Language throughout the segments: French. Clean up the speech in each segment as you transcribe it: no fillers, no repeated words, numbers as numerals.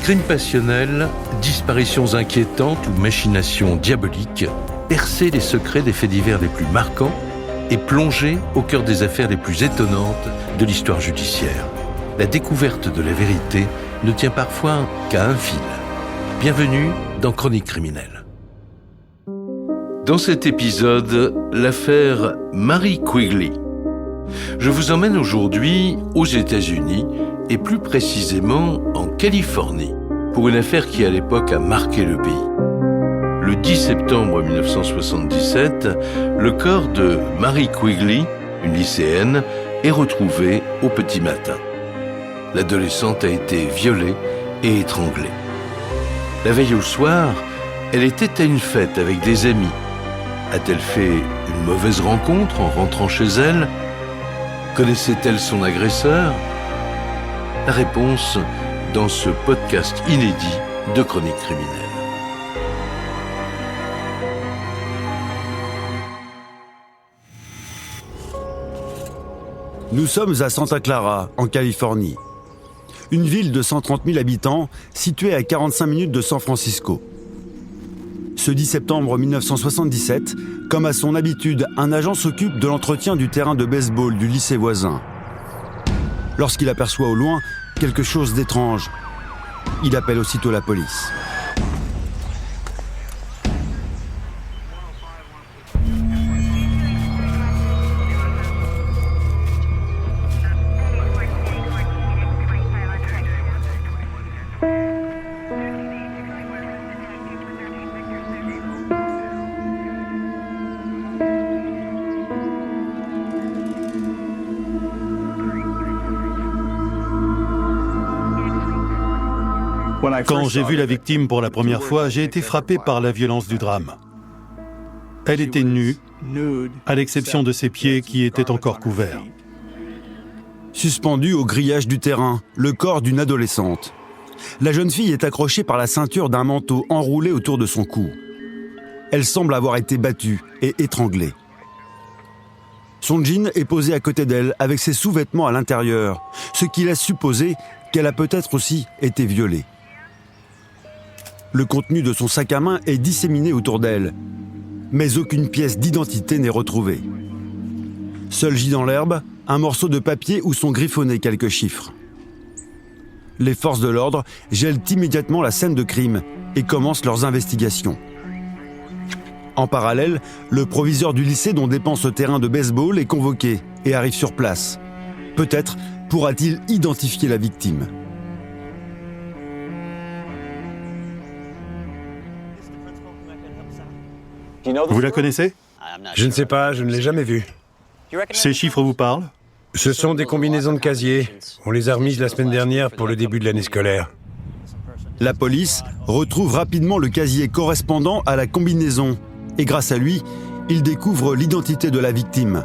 Crimes passionnels, disparitions inquiétantes ou machinations diaboliques, percer les secrets des faits divers les plus marquants et plonger au cœur des affaires les plus étonnantes de l'histoire judiciaire. La découverte de la vérité ne tient parfois qu'à un fil. Bienvenue dans Chroniques criminelles. Dans cet épisode, l'affaire Mary Quigley. Je vous emmène aujourd'hui aux États-Unis et plus précisément en Californie pour une affaire qui à l'époque a marqué le pays. Le 10 septembre 1977, le corps de Mary Quigley, une lycéenne, est retrouvé au petit matin. L'adolescente a été violée et étranglée. La veille au soir, elle était à une fête avec des amis. A-t-elle fait une mauvaise rencontre en rentrant chez elle ? Connaissait-elle son agresseur ? La réponse dans ce podcast inédit de Chroniques criminelles. Nous sommes à Santa Clara, en Californie. Une ville de 130 000 habitants située à 45 minutes de San Francisco. Ce 10 septembre 1977, comme à son habitude, un agent s'occupe de l'entretien du terrain de baseball du lycée voisin. Lorsqu'il aperçoit au loin quelque chose d'étrange, il appelle aussitôt la police. Quand j'ai vu la victime pour la première fois, j'ai été frappé par la violence du drame. Elle était nue, à l'exception de ses pieds qui étaient encore couverts. Suspendue au grillage du terrain, le corps d'une adolescente. La jeune fille est accrochée par la ceinture d'un manteau enroulé autour de son cou. Elle semble avoir été battue et étranglée. Son jean est posé à côté d'elle avec ses sous-vêtements à l'intérieur, ce qui laisse supposer qu'elle a peut-être aussi été violée. Le contenu de son sac à main est disséminé autour d'elle, mais aucune pièce d'identité n'est retrouvée. Seul gît dans l'herbe, un morceau de papier où sont griffonnés quelques chiffres. Les forces de l'ordre gèlent immédiatement la scène de crime et commencent leurs investigations. En parallèle, le proviseur du lycée dont dépend ce terrain de baseball est convoqué et arrive sur place. Peut-être pourra-t-il identifier la victime. Vous la connaissez ? Je ne sais pas, je ne l'ai jamais vue. Ces chiffres vous parlent ? Ce sont des combinaisons de casier. On les a remises la semaine dernière pour le début de l'année scolaire. La police retrouve rapidement le casier correspondant à la combinaison et grâce à lui, il découvre l'identité de la victime.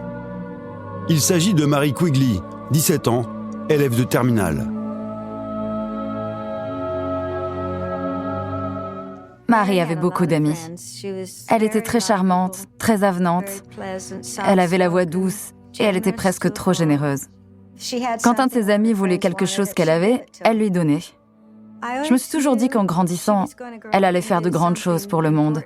Il s'agit de Mary Quigley, 17 ans, élève de terminale. Mary avait beaucoup d'amis. Elle était très charmante, très avenante. Elle avait la voix douce et elle était presque trop généreuse. Quand un de ses amis voulait quelque chose qu'elle avait, elle lui donnait. Je me suis toujours dit qu'en grandissant, elle allait faire de grandes choses pour le monde.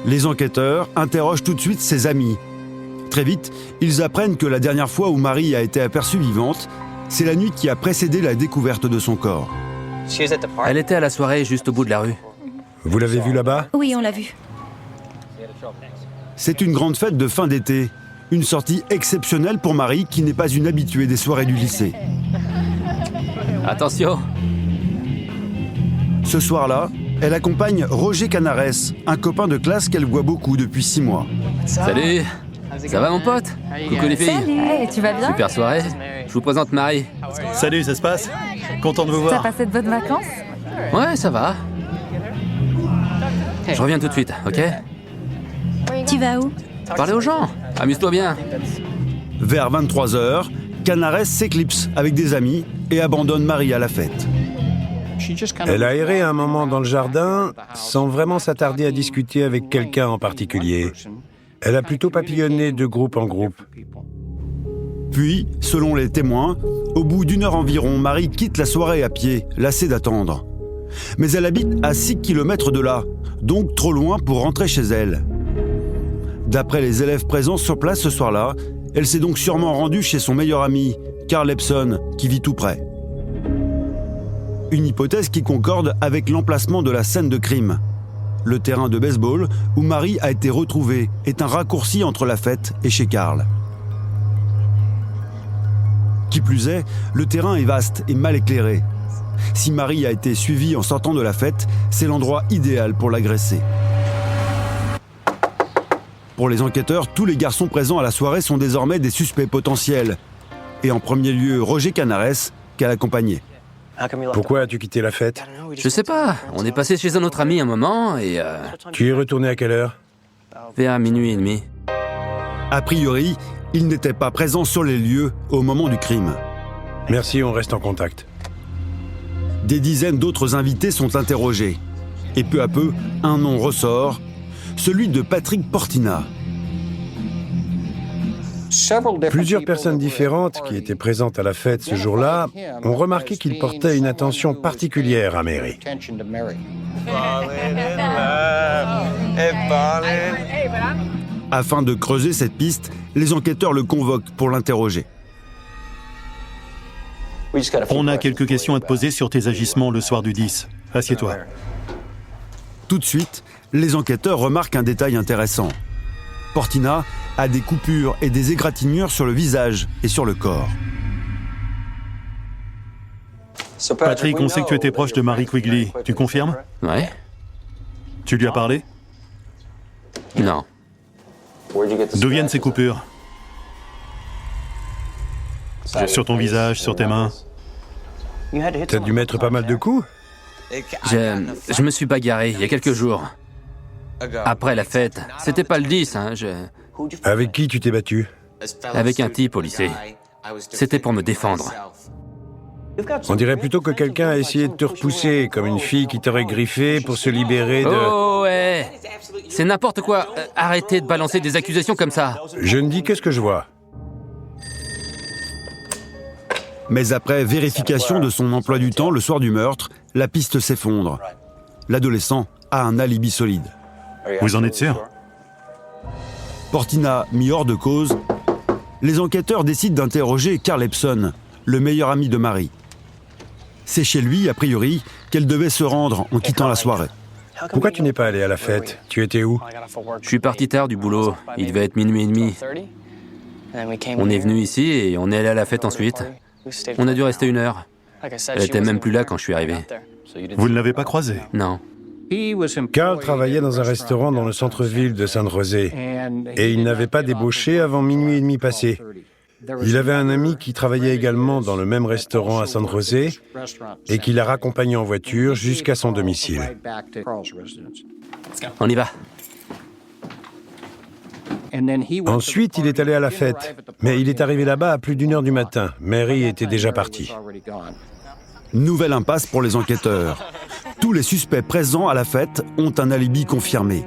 Les enquêteurs interrogent tout de suite ses amis. Très vite, ils apprennent que la dernière fois où Mary a été aperçue vivante, c'est la nuit qui a précédé la découverte de son corps. Elle était à la soirée juste au bout de la rue. Vous l'avez vue là-bas ? Oui, on l'a vue. C'est une grande fête de fin d'été. Une sortie exceptionnelle pour Mary qui n'est pas une habituée des soirées du lycée. Attention! Ce soir-là, elle accompagne Roger Canares, un copain de classe qu'elle voit beaucoup depuis 6 mois. Salut! Ça va mon pote? Coucou les filles! Hey, tu vas bien? Super soirée! Je vous présente Marie. Salut, ça se passe? Content de vous T'as voir. passé de bonnes vacances? Ouais, ça va. Je reviens tout de suite, ok? Tu vas où? Parlez aux gens, amuse-toi bien. Vers 23h, Canares s'éclipse avec des amis et abandonne Mary à la fête. Elle a erré un moment dans le jardin sans vraiment s'attarder à discuter avec quelqu'un en particulier. Elle a plutôt papillonné de groupe en groupe. Puis, selon les témoins, au bout d'1 heure environ, Marie quitte la soirée à pied, lassée d'attendre. Mais elle habite à 6 km de là, donc trop loin pour rentrer chez elle. D'après les élèves présents sur place ce soir-là, elle s'est donc sûrement rendue chez son meilleur ami, Carl Epson, qui vit tout près. Une hypothèse qui concorde avec l'emplacement de la scène de crime. Le terrain de baseball où Marie a été retrouvée est un raccourci entre la fête et chez Carl. Qui plus est, le terrain est vaste et mal éclairé. Si Marie a été suivie en sortant de la fête, c'est l'endroit idéal pour l'agresser. Pour les enquêteurs, tous les garçons présents à la soirée sont désormais des suspects potentiels. Et en premier lieu, Roger Canares, qu'elle accompagnait. Pourquoi as-tu quitté la fête? Je sais pas, on est passé chez un autre ami un moment et... Tu es retourné à quelle heure? vers 00h30. A priori, il n'était pas présent sur les lieux au moment du crime. Merci, on reste en contact. Des dizaines d'autres invités sont interrogés. Et peu à peu, un nom ressort, celui de Patrick Portina. Plusieurs personnes différentes qui étaient présentes à la fête ce jour-là ont remarqué qu'il portait une attention particulière à Mary. Afin de creuser cette piste, les enquêteurs le convoquent pour l'interroger. On a quelques questions à te poser sur tes agissements le soir du 10. Assieds-toi. Tout de suite, les enquêteurs remarquent un détail intéressant. Portina a des coupures et des égratignures sur le visage et sur le corps. Patrick, on sait que tu étais proche de Mary Quigley. Tu confirmes? Ouais? Tu lui as parlé? Non. D'où viennent ces coupures? Sur ton visage, sur tes mains? T'as dû mettre pas mal de coups? Je me suis bagarré il y a quelques jours. Après la fête. C'était pas le 10, hein. Avec qui tu t'es battu? Avec un type au lycée. C'était pour me défendre. On dirait plutôt que quelqu'un a essayé de te repousser, comme une fille qui t'aurait griffé pour se libérer de... Oh ouais! C'est n'importe quoi. Arrêtez de balancer des accusations comme ça. Je ne dis que ce que je vois. Mais après vérification de son emploi du temps le soir du meurtre, la piste s'effondre. L'adolescent a un alibi solide. Vous en êtes sûr? Portina mis hors de cause, les enquêteurs décident d'interroger Carl Epson, le meilleur ami de Mary. C'est chez lui, a priori, qu'elle devait se rendre en quittant la soirée. Pourquoi tu n'es pas allé à la fête? Tu étais où? Je suis parti tard du boulot. Il devait être 00h30. On est venu ici et on est allé à la fête ensuite. On a dû rester 1 heure. Elle était même plus là quand je suis arrivé. Vous ne l'avez pas croisé? Non. Carl travaillait dans un restaurant dans le centre-ville de San José et il n'avait pas débauché avant 00h30 passé. Il avait un ami qui travaillait également dans le même restaurant à San José et qui l'a raccompagné en voiture jusqu'à son domicile. On y va. Ensuite, il est allé à la fête, mais il est arrivé là-bas à plus d'1 heure du matin. Mary était déjà partie. Nouvelle impasse pour les enquêteurs. Tous les suspects présents à la fête ont un alibi confirmé.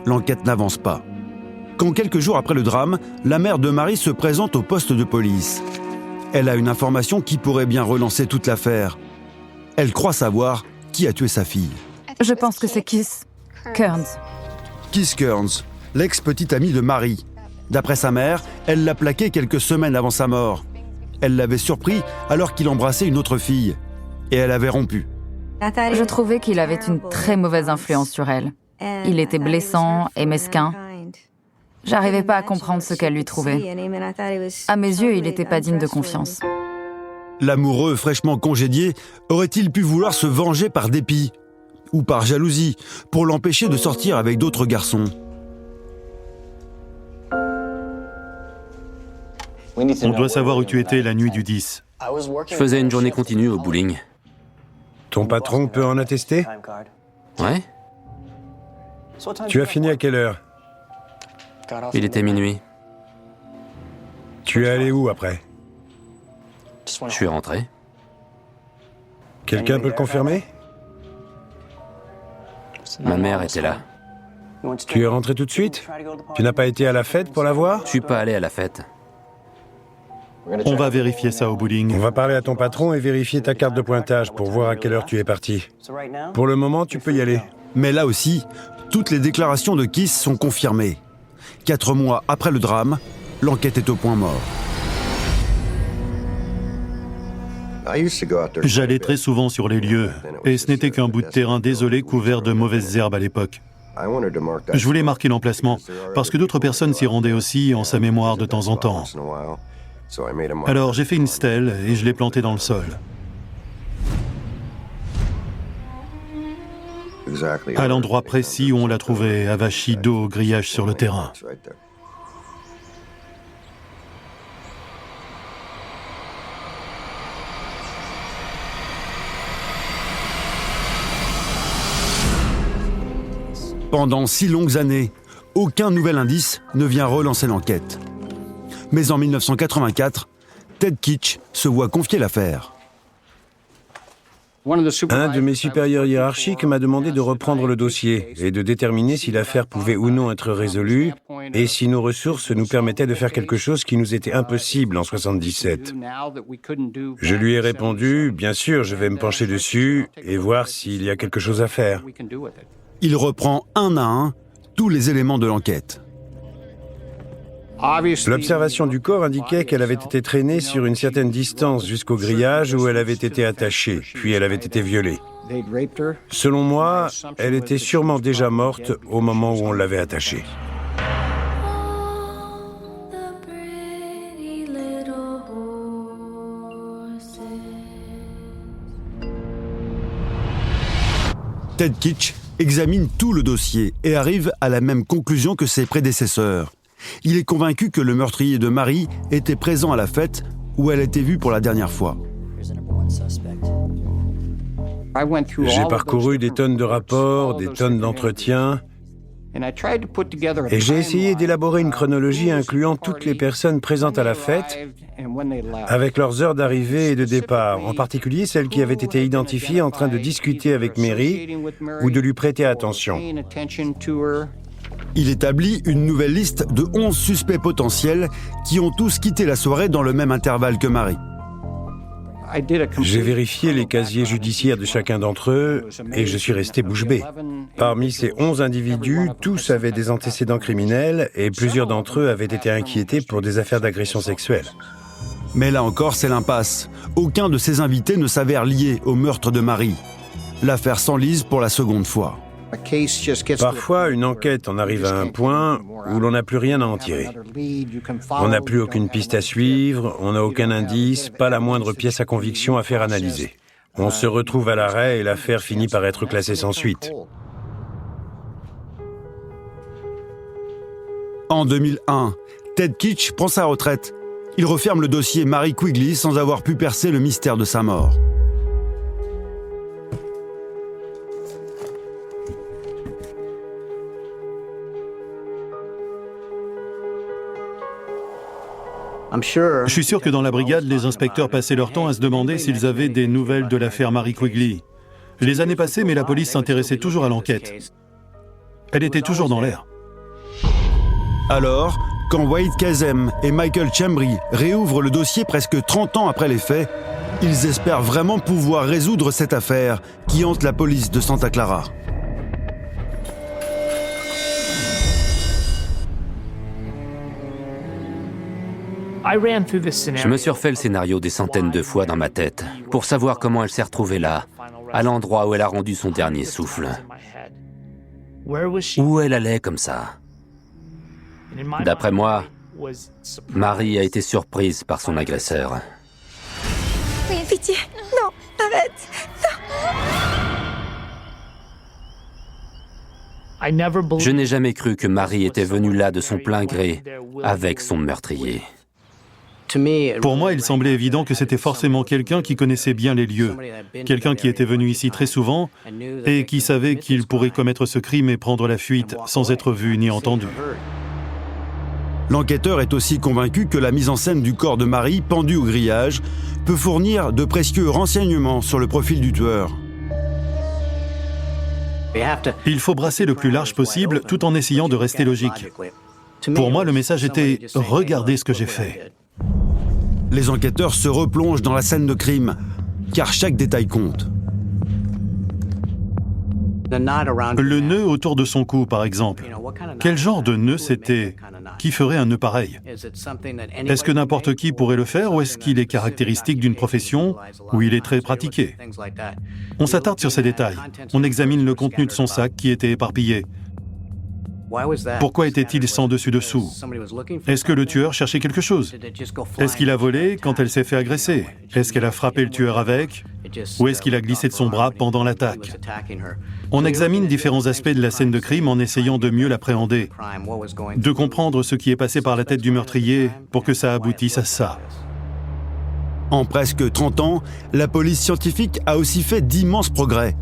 L'enquête n'avance pas. Quand quelques jours après le drame, la mère de Mary se présente au poste de police. Elle a une information qui pourrait bien relancer toute l'affaire. Elle croit savoir qui a tué sa fille. Je pense que c'est Keith Kearns. Keith Kearns, l'ex-petite amie de Mary. D'après sa mère, elle l'a plaqué quelques semaines avant sa mort. Elle l'avait surpris alors qu'il embrassait une autre fille. Et elle avait rompu. Je trouvais qu'il avait une très mauvaise influence sur elle. Il était blessant et mesquin. J'arrivais pas à comprendre ce qu'elle lui trouvait. À mes yeux, il n'était pas digne de confiance. L'amoureux fraîchement congédié aurait-il pu vouloir se venger par dépit ou par jalousie pour l'empêcher de sortir avec d'autres garçons? On doit savoir où tu étais la nuit du 10. Je faisais une journée continue au bowling. Ton patron peut en attester? Ouais? Tu as fini à quelle heure? Il était minuit. Tu es allé où après? Je suis rentré. Quelqu'un peut le confirmer? Ma mère était là. Tu es rentré tout de suite? Tu n'as pas été à la fête pour la voir? Je suis pas allé à la fête. On va vérifier ça au bowling. On va parler à ton patron et vérifier ta carte de pointage pour voir à quelle heure tu es parti. Pour le moment, tu peux y aller. Mais là aussi, toutes les déclarations de Keith sont confirmées. 4 mois après le drame, l'enquête est au point mort. J'allais très souvent sur les lieux, et ce n'était qu'un bout de terrain désolé couvert de mauvaises herbes à l'époque. Je voulais marquer l'emplacement, parce que d'autres personnes s'y rendaient aussi en sa mémoire de temps en temps. Alors j'ai fait une stèle et je l'ai plantée dans le sol. À l'endroit précis où on l'a trouvée, avachie d'eau au grillage sur le terrain. Pendant 6 longues années, aucun nouvel indice ne vient relancer l'enquête. Mais en 1984, Ted Kitch se voit confier l'affaire. Un de mes supérieurs hiérarchiques m'a demandé de reprendre le dossier et de déterminer si l'affaire pouvait ou non être résolue et si nos ressources nous permettaient de faire quelque chose qui nous était impossible en 77. Je lui ai répondu, bien sûr, je vais me pencher dessus et voir s'il y a quelque chose à faire. Il reprend un à un tous les éléments de l'enquête. L'observation du corps indiquait qu'elle avait été traînée sur une certaine distance jusqu'au grillage où elle avait été attachée, puis elle avait été violée. Selon moi, elle était sûrement déjà morte au moment où on l'avait attachée. Ted Kitch examine tout le dossier et arrive à la même conclusion que ses prédécesseurs. Il est convaincu que le meurtrier de Mary était présent à la fête où elle a été vue pour la dernière fois. J'ai parcouru des tonnes de rapports, des tonnes d'entretiens, et j'ai essayé d'élaborer une chronologie incluant toutes les personnes présentes à la fête, avec leurs heures d'arrivée et de départ, en particulier celles qui avaient été identifiées en train de discuter avec Mary ou de lui prêter attention. Il établit une nouvelle liste de 11 suspects potentiels qui ont tous quitté la soirée dans le même intervalle que Mary. J'ai vérifié les casiers judiciaires de chacun d'entre eux et je suis resté bouche bée. Parmi ces 11 individus, tous avaient des antécédents criminels et plusieurs d'entre eux avaient été inquiétés pour des affaires d'agression sexuelle. Mais là encore, c'est l'impasse. Aucun de ces invités ne s'avère lié au meurtre de Mary. L'affaire s'enlise pour la seconde fois. Parfois, une enquête en arrive à un point où l'on n'a plus rien à en tirer. On n'a plus aucune piste à suivre, on n'a aucun indice, pas la moindre pièce à conviction à faire analyser. On se retrouve à l'arrêt et l'affaire finit par être classée sans suite. En 2001, Ted Kitch prend sa retraite. Il referme le dossier Mary Quigley sans avoir pu percer le mystère de sa mort. Je suis sûr que dans la brigade, les inspecteurs passaient leur temps à se demander s'ils avaient des nouvelles de l'affaire Mary Quigley. Les années passaient, mais la police s'intéressait toujours à l'enquête. Elle était toujours dans l'air. Alors, quand Wade Kazem et Michael Chambry réouvrent le dossier presque 30 ans après les faits, ils espèrent vraiment pouvoir résoudre cette affaire qui hante la police de Santa Clara. Je me suis refait le scénario des centaines de fois dans ma tête pour savoir comment elle s'est retrouvée là, à l'endroit où elle a rendu son dernier souffle. Où elle allait comme ça. D'après moi, Mary a été surprise par son agresseur. Pitié, non, arrête, non. Je n'ai jamais cru que Mary était venue là de son plein gré avec son meurtrier. Pour moi, il semblait évident que c'était forcément quelqu'un qui connaissait bien les lieux, quelqu'un qui était venu ici très souvent et qui savait qu'il pourrait commettre ce crime et prendre la fuite sans être vu ni entendu. L'enquêteur est aussi convaincu que la mise en scène du corps de Mary pendu au grillage peut fournir de précieux renseignements sur le profil du tueur. Il faut brasser le plus large possible tout en essayant de rester logique. Pour moi, le message était « Regardez ce que j'ai fait ». Les enquêteurs se replongent dans la scène de crime, car chaque détail compte. Le nœud autour de son cou, par exemple. Quel genre de nœud c'était? Qui ferait un nœud pareil? Est-ce que n'importe qui pourrait le faire ou est-ce qu'il est caractéristique d'une profession où il est très pratiqué? On s'attarde sur ces détails. On examine le contenu de son sac qui était éparpillé. Pourquoi était-il sans dessus-dessous? Est-ce que le tueur cherchait quelque chose? Est-ce qu'il a volé quand elle s'est fait agresser? Est-ce qu'elle a frappé le tueur avec? Ou est-ce qu'il a glissé de son bras pendant l'attaque? On examine différents aspects de la scène de crime en essayant de mieux l'appréhender, de comprendre ce qui est passé par la tête du meurtrier pour que ça aboutisse à ça. En presque 30 ans, la police scientifique a aussi fait d'immenses progrès.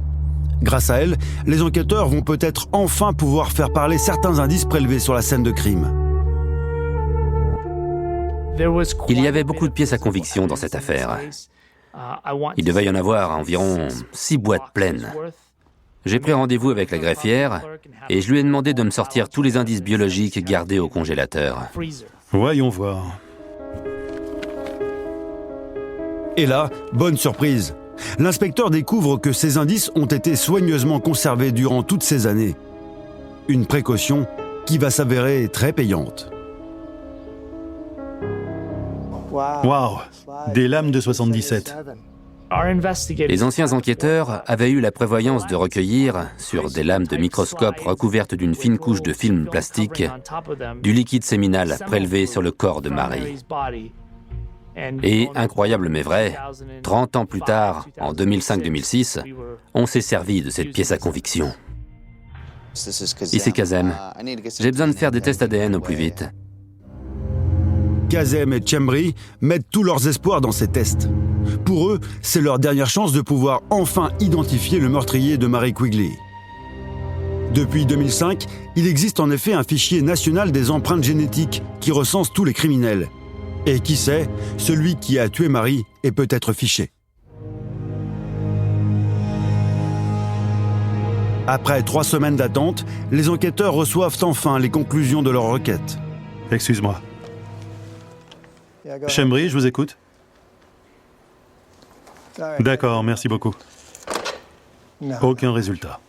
Grâce à elle, les enquêteurs vont peut-être enfin pouvoir faire parler certains indices prélevés sur la scène de crime. Il y avait beaucoup de pièces à conviction dans cette affaire. Il devait y en avoir environ 6 boîtes pleines. J'ai pris rendez-vous avec la greffière et je lui ai demandé de me sortir tous les indices biologiques gardés au congélateur. Voyons voir. Et là, bonne surprise. L'inspecteur découvre que ces indices ont été soigneusement conservés durant toutes ces années. Une précaution qui va s'avérer très payante. Waouh! Des lames de 77. Les anciens enquêteurs avaient eu la prévoyance de recueillir, sur des lames de microscope recouvertes d'une fine couche de film plastique, du liquide séminal prélevé sur le corps de Marie. Et, incroyable mais vrai, 30 ans plus tard, en 2005-2006, on s'est servi de cette pièce à conviction. Ici Kazem. J'ai besoin de faire des tests ADN au plus vite. Kazem et Chembri mettent tous leurs espoirs dans ces tests. Pour eux, c'est leur dernière chance de pouvoir enfin identifier le meurtrier de Marie Quigley. Depuis 2005, il existe en effet un fichier national des empreintes génétiques qui recense tous les criminels. Et qui sait, celui qui a tué Marie est peut-être fiché. Après 3 semaines d'attente, les enquêteurs reçoivent enfin les conclusions de leur requête. Excuse-moi. Chembri, je vous écoute. D'accord, merci beaucoup. Aucun résultat.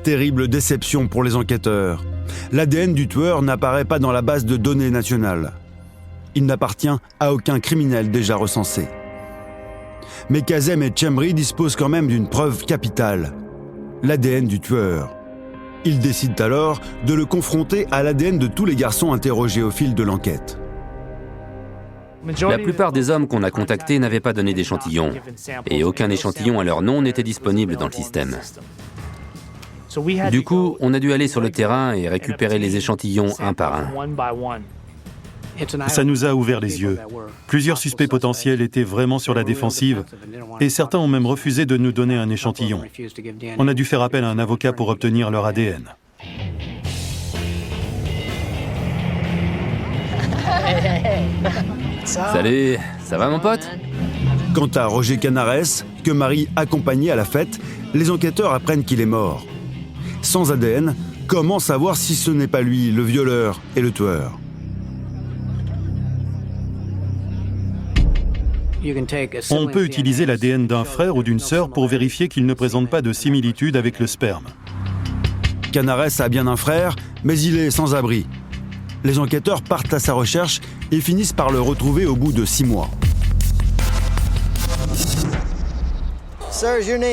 Terrible déception pour les enquêteurs. L'ADN du tueur n'apparaît pas dans la base de données nationale. Il n'appartient à aucun criminel déjà recensé. Mais Kazem et Chembri disposent quand même d'une preuve capitale, l'ADN du tueur. Ils décident alors de le confronter à l'ADN de tous les garçons interrogés au fil de l'enquête. La plupart des hommes qu'on a contactés n'avaient pas donné d'échantillon, et aucun échantillon à leur nom n'était disponible dans le système. Du coup, on a dû aller sur le terrain et récupérer les échantillons un par un. Ça nous a ouvert les yeux. Plusieurs suspects potentiels étaient vraiment sur la défensive et certains ont même refusé de nous donner un échantillon. On a dû faire appel à un avocat pour obtenir leur ADN. Salut, ça va mon pote? Quant à Roger Canares, que Marie accompagnait à la fête, les enquêteurs apprennent qu'il est mort. Sans ADN, comment savoir si ce n'est pas lui, le violeur et le tueur? On peut utiliser l'ADN d'un frère ou d'une sœur pour vérifier qu'il ne présente pas de similitude avec le sperme. Canares a bien un frère, mais il est sans abri. Les enquêteurs partent à sa recherche et finissent par le retrouver au bout de 6 mois.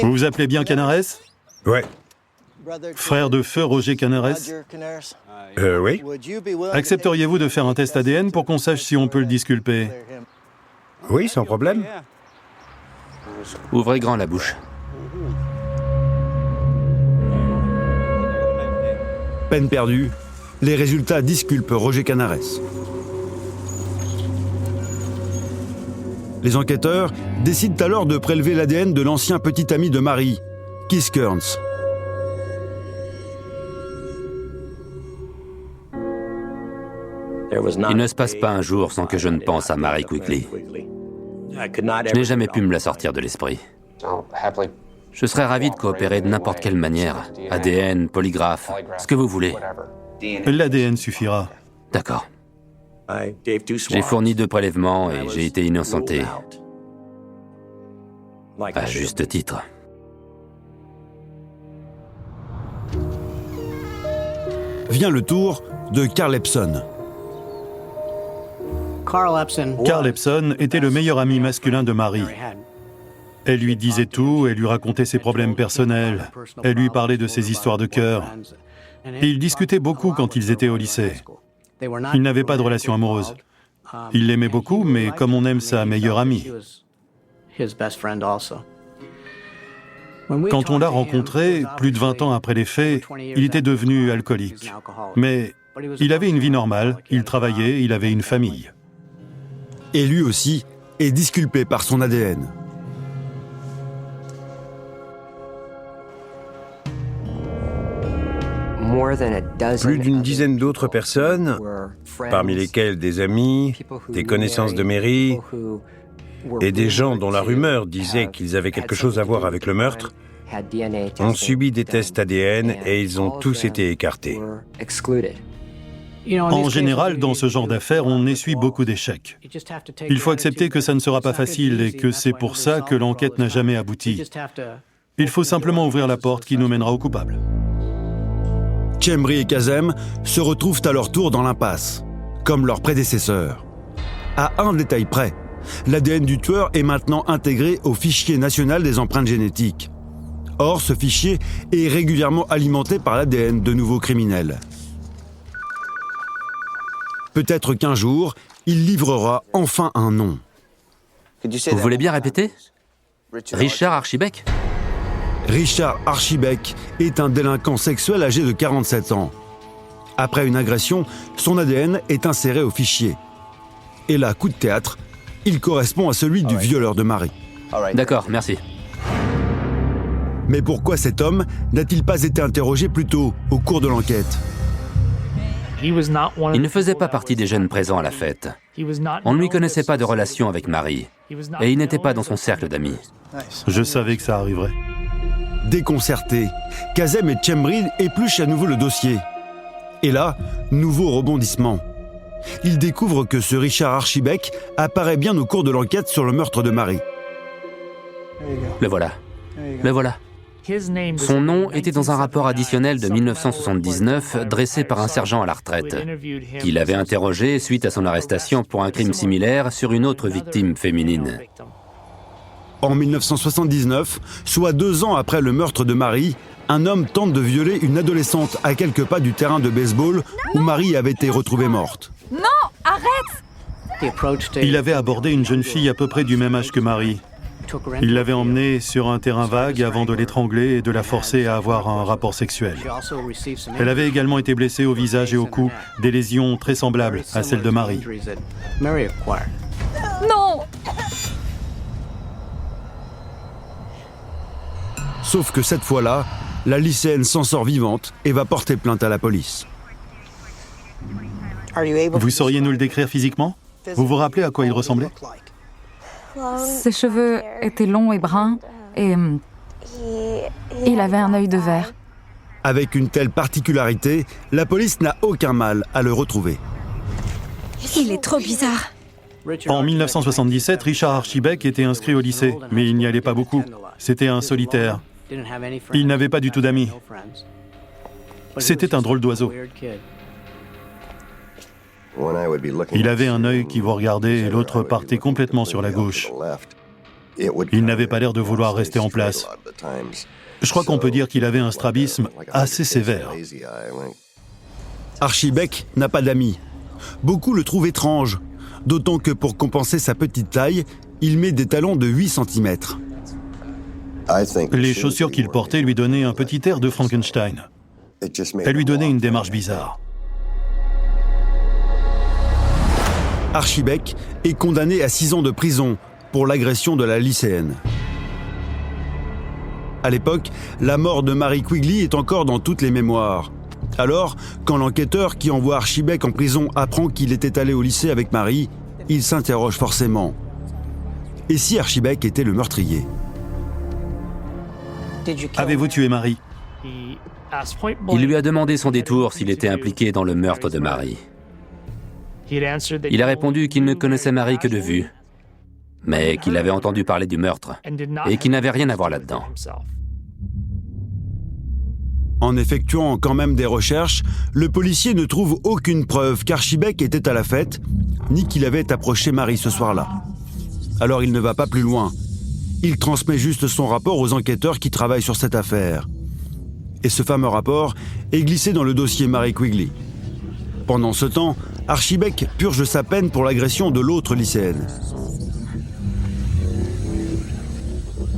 Vous vous appelez bien Canares? Ouais. Frère de feu Roger Canares? Oui. Accepteriez-vous de faire un test ADN pour qu'on sache si on peut le disculper? Oui, sans problème. Ouvrez grand la bouche. Peine perdue, les résultats disculpent Roger Canares. Les enquêteurs décident alors de prélever l'ADN de l'ancien petit ami de Marie, Keith Kearns. Il ne se passe pas un jour sans que je ne pense à Marie Quigley. Je n'ai jamais pu me la sortir de l'esprit. Je serais ravi de coopérer de n'importe quelle manière. ADN, polygraphe, ce que vous voulez. L'ADN suffira. D'accord. J'ai fourni 2 prélèvements et j'ai été innocenté. À juste titre. Vient le tour de Carl Epson. Carl Epson était le meilleur ami masculin de Marie. Elle lui disait tout, elle lui racontait ses problèmes personnels, elle lui parlait de ses histoires de cœur. Et ils discutaient beaucoup quand ils étaient au lycée. Ils n'avaient pas de relation amoureuse. Il l'aimait beaucoup, mais comme on aime sa meilleure amie. Quand on l'a rencontré, plus de 20 ans après les faits, il était devenu alcoolique. Mais il avait une vie normale, il travaillait, il avait une famille. Et lui aussi est disculpé par son ADN. Plus d'une dizaine d'autres personnes, parmi lesquelles des amis, des connaissances de Mary et des gens dont la rumeur disait qu'ils avaient quelque chose à voir avec le meurtre, ont subi des tests ADN et ils ont tous été écartés. En général, dans ce genre d'affaires, on essuie beaucoup d'échecs. Il faut accepter que ça ne sera pas facile et que c'est pour ça que l'enquête n'a jamais abouti. Il faut simplement ouvrir la porte qui nous mènera au coupable. Chambry et Kazem se retrouvent à leur tour dans l'impasse, comme leurs prédécesseurs. À un détail près, l'ADN du tueur est maintenant intégré au fichier national des empreintes génétiques. Or, ce fichier est régulièrement alimenté par l'ADN de nouveaux criminels. Peut-être qu'un jour, il livrera enfin un nom. Vous voulez bien répéter? Richard Archibeck? Richard Archibeck est un délinquant sexuel âgé de 47 ans. Après une agression, son ADN est inséré au fichier. Et là, coup de théâtre, il correspond à celui du violeur de Marie. D'accord, merci. Mais pourquoi cet homme n'a-t-il pas été interrogé plus tôt, au cours de l'enquête? Il ne faisait pas partie des jeunes présents à la fête. On ne lui connaissait pas de relation avec Marie. Et il n'était pas dans son cercle d'amis. Je savais que ça arriverait. Déconcertés, Kazem et Chambry épluchent à nouveau le dossier. Et là, nouveau rebondissement. Ils découvrent que ce Richard Archibeck apparaît bien au cours de l'enquête sur le meurtre de Marie. Le voilà. Le voilà. Son nom était dans un rapport additionnel de 1979 dressé par un sergent à la retraite, qu'il avait interrogé suite à son arrestation pour un crime similaire sur une autre victime féminine. En 1979, soit 2 ans après le meurtre de Marie, un homme tente de violer une adolescente à quelques pas du terrain de baseball où Marie avait été retrouvée morte. Non, arrête! Il avait abordé une jeune fille à peu près du même âge que Marie. Il l'avait emmenée sur un terrain vague avant de l'étrangler et de la forcer à avoir un rapport sexuel. Elle avait également été blessée au visage et au cou, des lésions très semblables à celles de Marie. Non! Sauf que cette fois-là, la lycéenne s'en sort vivante et va porter plainte à la police. Vous sauriez nous le décrire physiquement? Vous vous rappelez à quoi il ressemblait? Ses cheveux étaient longs et bruns et il avait un œil de verre. Avec une telle particularité, la police n'a aucun mal à le retrouver. Il est trop bizarre. En 1977, Richard Archibeck était inscrit au lycée, mais il n'y allait pas beaucoup. C'était un solitaire. Il n'avait pas du tout d'amis. C'était un drôle d'oiseau. Il avait un œil qui vous regardait et l'autre partait complètement sur la gauche. Il n'avait pas l'air de vouloir rester en place. Je crois qu'on peut dire qu'il avait un strabisme assez sévère. Archibeck n'a pas d'amis. Beaucoup le trouvent étrange, d'autant que pour compenser sa petite taille, il met des talons de 8 cm. Les chaussures qu'il portait lui donnaient un petit air de Frankenstein. Elles lui donnaient une démarche bizarre. Archibeck est condamné à 6 ans de prison pour l'agression de la lycéenne. À l'époque, la mort de Marie Quigley est encore dans toutes les mémoires. Alors, quand l'enquêteur qui envoie Archibeck en prison apprend qu'il était allé au lycée avec Marie, il s'interroge forcément. Et si Archibeck était le meurtrier? Avez-vous tué Marie? Il lui a demandé son détour s'il était impliqué dans le meurtre de Marie. Il a répondu qu'il ne connaissait Marie que de vue, mais qu'il avait entendu parler du meurtre et qu'il n'avait rien à voir là-dedans. En effectuant quand même des recherches, le policier ne trouve aucune preuve qu'Archibek était à la fête, ni qu'il avait approché Marie ce soir-là. Alors il ne va pas plus loin. Il transmet juste son rapport aux enquêteurs qui travaillent sur cette affaire. Et ce fameux rapport est glissé dans le dossier Marie Quigley. Pendant ce temps, Archibek purge sa peine pour l'agression de l'autre lycéenne.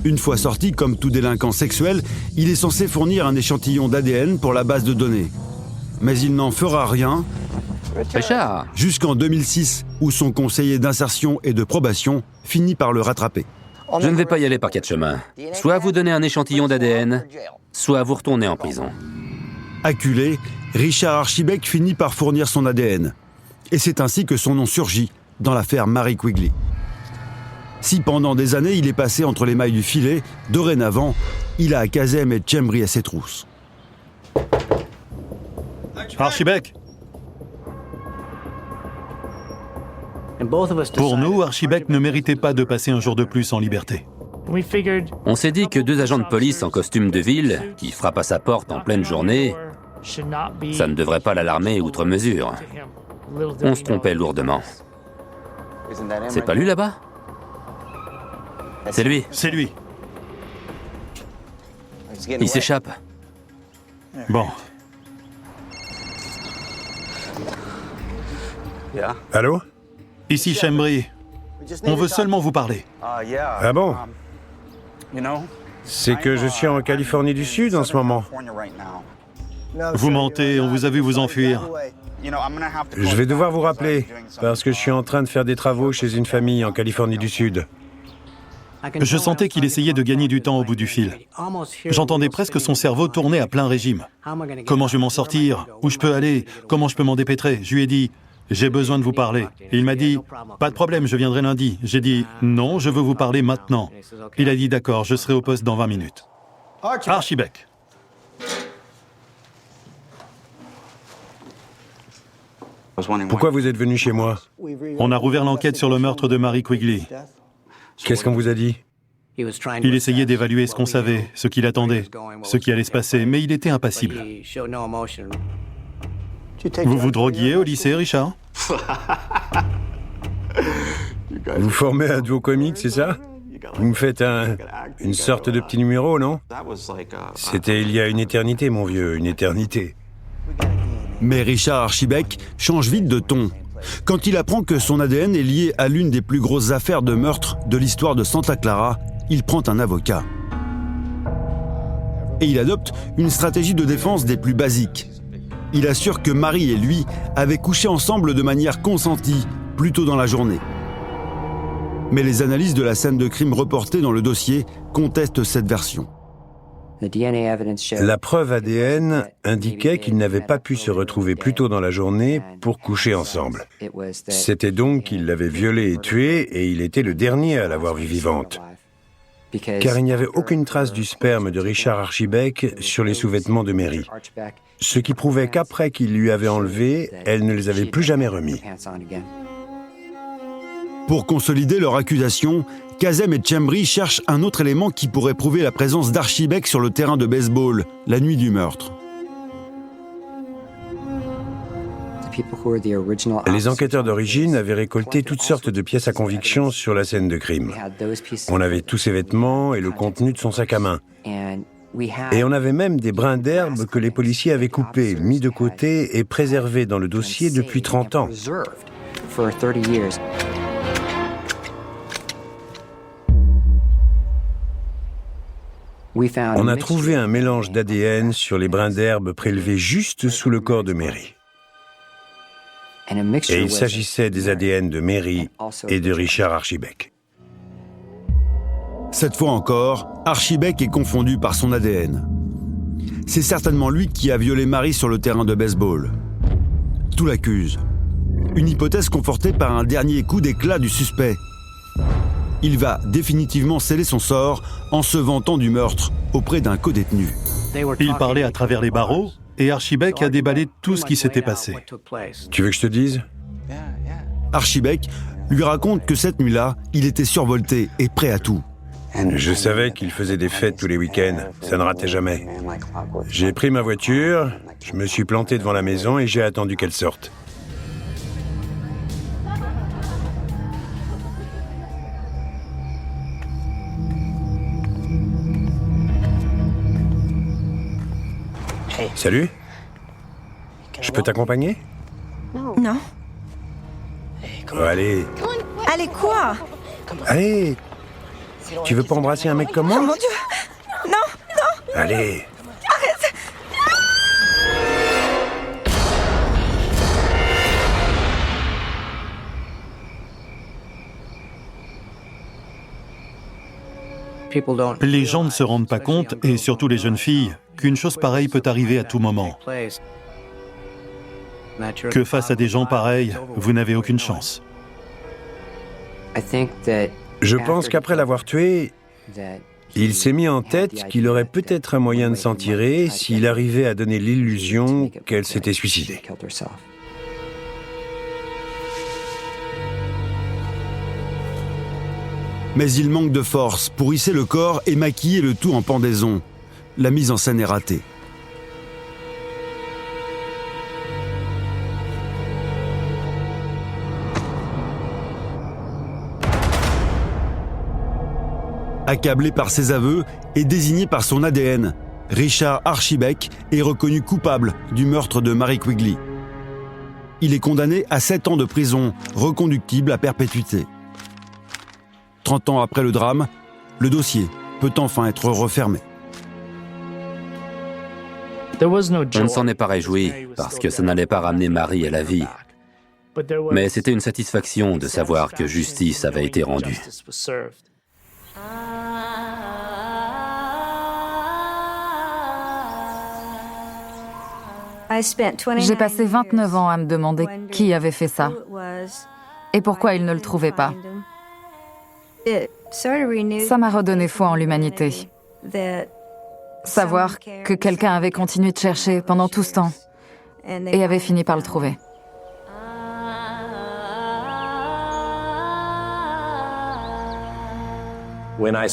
Une fois sorti, comme tout délinquant sexuel, il est censé fournir un échantillon d'ADN pour la base de données. Mais il n'en fera rien Richard, jusqu'en 2006, où son conseiller d'insertion et de probation finit par le rattraper. je ne vais pas y aller par quatre chemins. Soit vous donnez un échantillon d'ADN, soit vous retournez en prison. Acculé, Richard Archibek finit par fournir son ADN. Et c'est ainsi que son nom surgit dans l'affaire Marie Quigley. Si pendant des années il est passé entre les mailles du filet, dorénavant, il a Kazem et Chembry à ses trousses. Archibek. Pour nous, Archibek ne méritait pas de passer un jour de plus en liberté. On s'est dit que deux agents de police en costume de ville, qui frappent à sa porte en pleine journée, ça ne devrait pas l'alarmer outre mesure. On se trompait lourdement. C'est pas lui là-bas? C'est lui. C'est lui. Il s'échappe. Bon. Allô? Ici Chembry. On veut seulement vous parler. Ah bon? C'est que je suis en Californie du Sud en ce moment. Vous mentez, on vous a vu vous enfuir. Je vais devoir vous rappeler, parce que je suis en train de faire des travaux chez une famille en Californie du Sud. Je sentais qu'il essayait de gagner du temps au bout du fil. J'entendais presque son cerveau tourner à plein régime. Comment je vais m'en sortir? Où je peux aller? Comment je peux m'en dépêtrer? Je lui ai dit, j'ai besoin de vous parler. Et il m'a dit, pas de problème, je viendrai lundi. J'ai dit, non, je veux vous parler maintenant. Il a dit, d'accord, je serai au poste dans 20 minutes. Archibek. Pourquoi vous êtes venu chez moi? On a rouvert l'enquête sur le meurtre de Marie Quigley. Qu'est-ce qu'on vous a dit? Il essayait d'évaluer ce qu'on savait, ce qu'il attendait, ce qui allait se passer, mais il était impassible. Vous vous droguiez au lycée, Richard? Vous formez un duo comique, c'est ça? Vous me faites une sorte de petit numéro, non? C'était il y a une éternité, mon vieux, une éternité. Mais Richard Archibek change vite de ton quand il apprend que son ADN est lié à l'une des plus grosses affaires de meurtre de l'histoire de Santa Clara. Il prend un avocat. Et il adopte une stratégie de défense des plus basiques. Il assure que Marie et lui avaient couché ensemble de manière consentie, plus tôt dans la journée. Mais les analyses de la scène de crime reportées dans le dossier contestent cette version. La preuve ADN indiquait qu'ils n'avaient pas pu se retrouver plus tôt dans la journée pour coucher ensemble. C'était donc qu'il l'avait violée et tuée, et il était le dernier à l'avoir vue vivante. Car il n'y avait aucune trace du sperme de Richard Archibek sur les sous-vêtements de Mary. Ce qui prouvait qu'après qu'il lui avait enlevés, elle ne les avait plus jamais remis. Pour consolider leur accusation, Kazem et Chembry cherchent un autre élément qui pourrait prouver la présence d'Archibek sur le terrain de baseball, la nuit du meurtre. Les enquêteurs d'origine avaient récolté toutes sortes de pièces à conviction sur la scène de crime. On avait tous ses vêtements et le contenu de son sac à main. Et on avait même des brins d'herbe que les policiers avaient coupés, mis de côté et préservés dans le dossier depuis 30 ans. On a trouvé un mélange d'ADN sur les brins d'herbe prélevés juste sous le corps de Mary. Et il s'agissait des ADN de Mary et de Richard Archibek. Cette fois encore, Archibek est confondu par son ADN. C'est certainement lui qui a violé Marie sur le terrain de baseball. Tout l'accuse. Une hypothèse confortée par un dernier coup d'éclat du suspect. Il va définitivement sceller son sort en se vantant du meurtre auprès d'un codétenu. Il parlait à travers les barreaux et Archibek a déballé tout ce qui s'était passé. Tu veux que je te dise? Archie Beck, lui raconte que cette nuit-là, il était survolté et prêt à tout. Je savais qu'il faisait des fêtes tous les week-ends. Ça ne ratait jamais. J'ai pris ma voiture, je me suis planté devant la maison et j'ai attendu qu'elle sorte. Salut. Je peux t'accompagner? Non. Oh, allez. Allez, quoi? Allez. Tu veux pas embrasser un mec comme moi? Oh mon Dieu! Non! Allez. Les gens ne se rendent pas compte, et surtout les jeunes filles, qu'une chose pareille peut arriver à tout moment. Que face à des gens pareils, vous n'avez aucune chance. Je pense qu'après l'avoir tué, il s'est mis en tête qu'il aurait peut-être un moyen de s'en tirer s'il arrivait à donner l'illusion qu'elle s'était suicidée. Mais il manque de force pour hisser le corps et maquiller le tout en pendaison. La mise en scène est ratée. Accablé par ses aveux et désigné par son ADN, Richard Archie Beck est reconnu coupable du meurtre de Mary Quigley. Il est condamné à 7 ans de prison, reconductible à perpétuité. 30 ans après le drame, le dossier peut enfin être refermé. On ne s'en est pas réjoui, parce que ça n'allait pas ramener Mary à la vie. Mais c'était une satisfaction de savoir que justice avait été rendue. J'ai passé 29 ans à me demander qui avait fait ça et pourquoi il ne le trouvait pas. Ça m'a redonné foi en l'humanité. Savoir que quelqu'un avait continué de chercher pendant tout ce temps et avait fini par le trouver.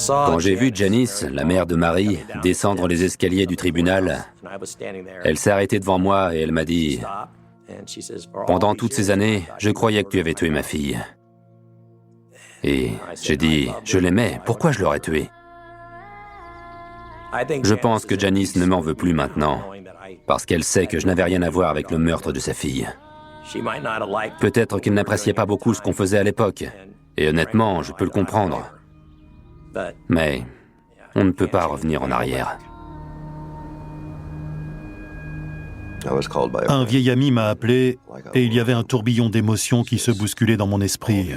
Quand j'ai vu Janice, la mère de Mary, descendre les escaliers du tribunal, elle s'est arrêtée devant moi et elle m'a dit « Pendant toutes ces années, je croyais que tu avais tué ma fille. » Et j'ai dit « Je l'aimais, pourquoi je l'aurais tuée ?» Je pense que Janice ne m'en veut plus maintenant, parce qu'elle sait que je n'avais rien à voir avec le meurtre de sa fille. Peut-être qu'elle n'appréciait pas beaucoup ce qu'on faisait à l'époque, et honnêtement, je peux le comprendre. Mais on ne peut pas revenir en arrière. Un vieil ami m'a appelé et il y avait un tourbillon d'émotions qui se bousculait dans mon esprit.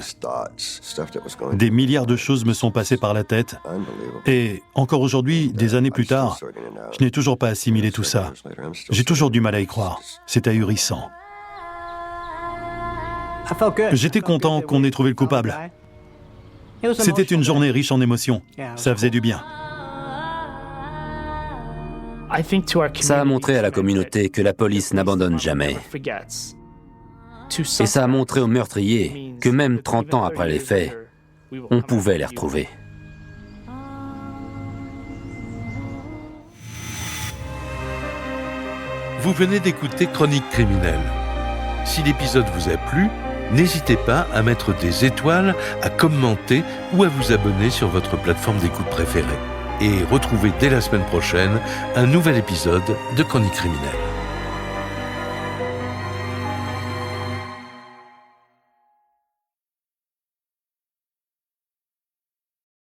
Des milliards de choses me sont passées par la tête et encore aujourd'hui, des années plus tard, je n'ai toujours pas assimilé tout ça. J'ai toujours du mal à y croire. C'est ahurissant. J'étais content qu'on ait trouvé le coupable. C'était une journée riche en émotions. Ça faisait du bien. Ça a montré à la communauté que la police n'abandonne jamais. Et ça a montré aux meurtriers que même 30 ans après les faits, on pouvait les retrouver. Vous venez d'écouter Chronique criminelle. Si l'épisode vous a plu, n'hésitez pas à mettre des étoiles, à commenter ou à vous abonner sur votre plateforme d'écoute préférée. Et retrouvez dès la semaine prochaine un nouvel épisode de Chronique criminelle.